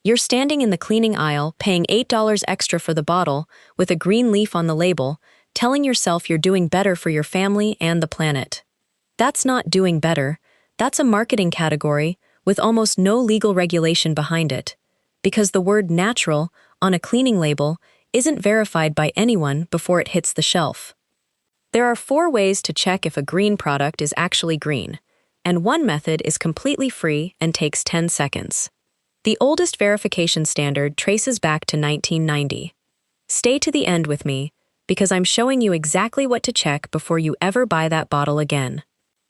You're standing in the cleaning aisle, paying $8 extra for the bottle, with a green leaf on the label, telling yourself you're doing better for your family and the planet. That's not doing better. That's a marketing category with almost no legal regulation behind it, because the word natural on a cleaning label isn't verified by anyone before it hits the shelf. There are 4 ways to check if a green product is actually green, and one method is completely free and takes 10 seconds. The oldest verification standard traces back to 1990. Stay to the end with me, because I'm showing you exactly what to check before you ever buy that bottle again.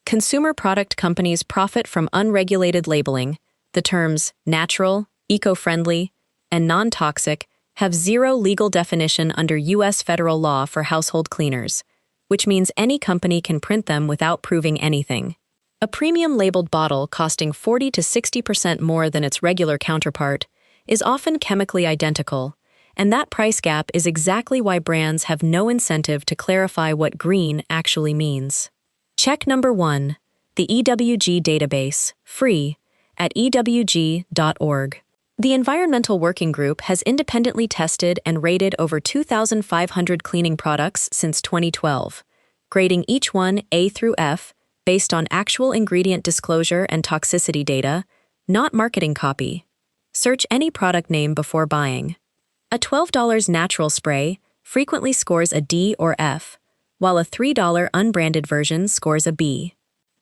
Consumer product companies profit from unregulated labeling. The terms natural, eco-friendly, and non-toxic have zero legal definition under U.S. federal law for household cleaners, which means any company can print them without proving anything. A premium labeled bottle costing 40 to 60% more than its regular counterpart is often chemically identical, and that price gap is exactly why brands have no incentive to clarify what green actually means. Check number 1, the EWG Database, free, at ewg.org. The Environmental Working Group has independently tested and rated over 2,500 cleaning products since 2012, grading each one A through F based on actual ingredient disclosure and toxicity data, not marketing copy. Search any product name before buying. A $12 natural spray frequently scores a D or F, while a $3 unbranded version scores a B.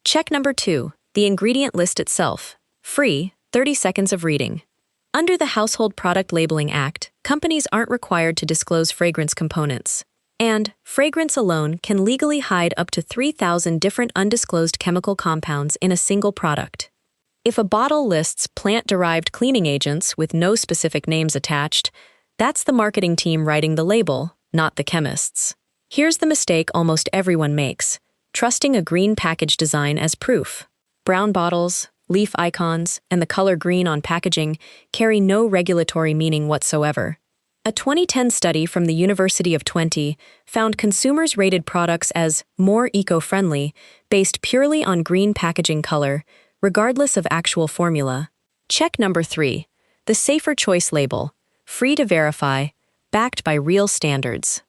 Check number 2, the ingredient list itself, free, 30 seconds of reading. Under the Household Product Labeling Act, companies aren't required to disclose fragrance components, and fragrance alone can legally hide up to 3,000 different undisclosed chemical compounds in a single product. If a bottle lists plant-derived cleaning agents with no specific names attached, that's the marketing team writing the label, not the chemists. Here's the mistake almost everyone makes: trusting a green package design as proof. Brown bottles, leaf icons, and the color green on packaging carry no regulatory meaning whatsoever. A 2010 study from the University of Twente found consumers rated products as more eco-friendly based purely on green packaging color, regardless of actual formula. Check number 3, the Safer Choice label, free to verify, backed by real standards.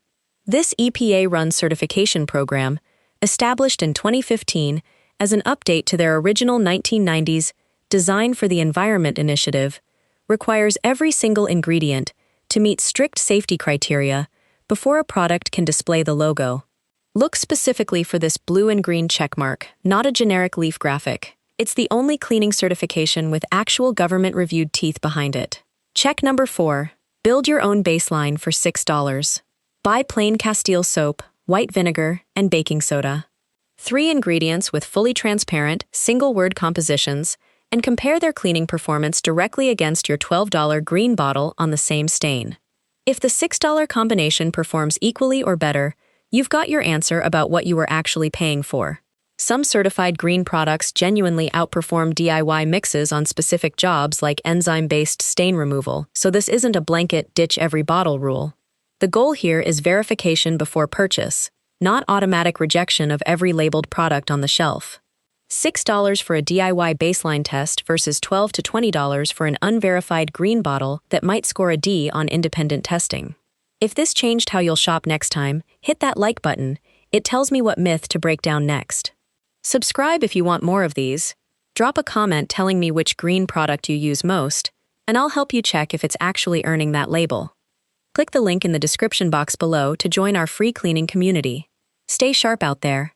This EPA-run certification program, established in 2015 as an update to their original 1990s Design for the Environment initiative, requires every single ingredient to meet strict safety criteria before a product can display the logo. Look specifically for this blue and green checkmark, not a generic leaf graphic. It's the only cleaning certification with actual government-reviewed teeth behind it. Check number 4, build your own baseline for $6. Buy plain Castile soap, white vinegar, and baking soda. 3 ingredients with fully transparent, single-word compositions, and compare their cleaning performance directly against your $12 green bottle on the same stain. If the $6 combination performs equally or better, you've got your answer about what you were actually paying for. Some certified green products genuinely outperform DIY mixes on specific jobs like enzyme-based stain removal, so this isn't a blanket ditch every bottle rule. The goal here is verification before purchase, not automatic rejection of every labeled product on the shelf. $6 for a DIY baseline test versus $12 to $20 for an unverified green bottle that might score a D on independent testing. If this changed how you'll shop next time, hit that like button. It tells me what myth to break down next. Subscribe if you want more of these. Drop a comment telling me which green product you use most, and I'll help you check if it's actually earning that label. Click the link in the description box below to join our free cleaning community. Stay sharp out there.